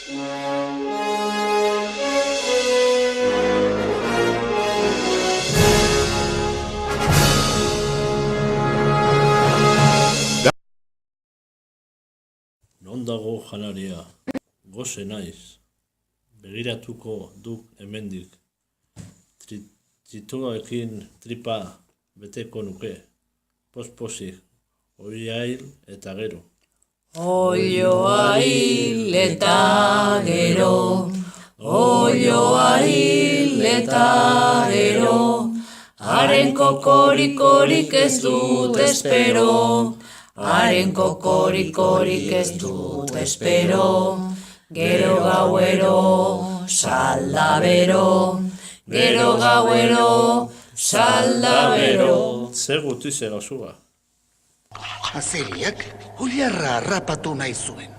Non dago janaria, gose naiz, begiratuko duk hemendik, tritoekin tripa beteko nuke, pospozik, oilail eta gero. Oioa hil eta gero, oioa hil eta gero, haren kokorikorik ez dut espero, haren kokorikorik ez dut espero, gero gauero, salda bero, gero gauero, salda bero. Zer gutize gauzua? Azeriak oilarra harrapatu nahi zuen.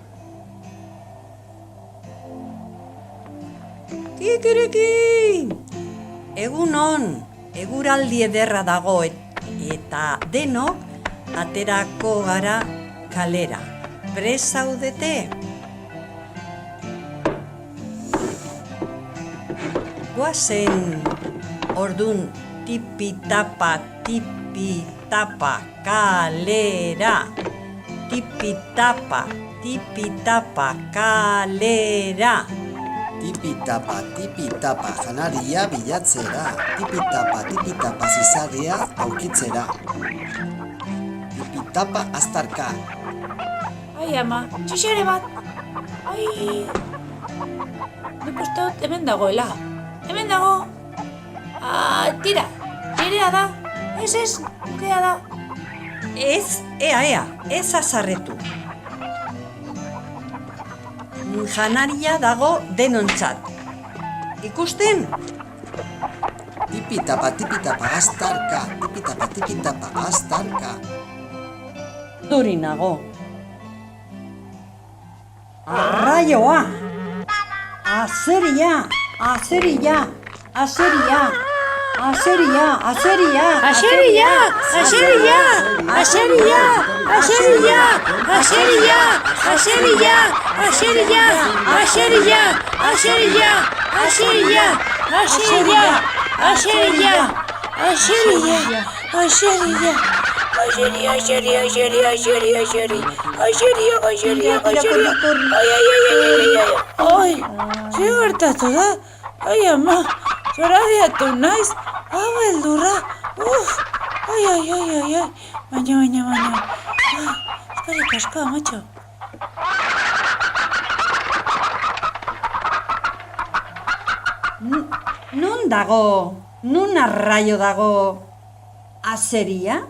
Kikiriki! Egunon, eguraldi ederra dago eta denok aterako gara kalera. Prest zaudete? Goazen, ordun tipi-tapa kalera. Tipi-tapa kalera. Tipi-tapa, janaria bilatzera. Tipi-tapa, zizagia aurkitzera. Tipi-tapa, aztarka. Ai, ama, txixere bat. Ai, nik uste dut hemen dagoela. Hemen dago. Tira, nirea da. Ez, nirea da. Ez, ea, ez azarretu. Janaria dago denontzat. Ikusten? Tipi-tapa, aztarka. Tipi-tapa, aztarka. Duri nago. Arraioa! Azeria! Ai, ze gertatu da? Ai, ama, zorabiatu naiz, hau beldurra. Ai, baina. Eskerrik asko, amatxo. Nun dago? Nun arraio dago? Azeria?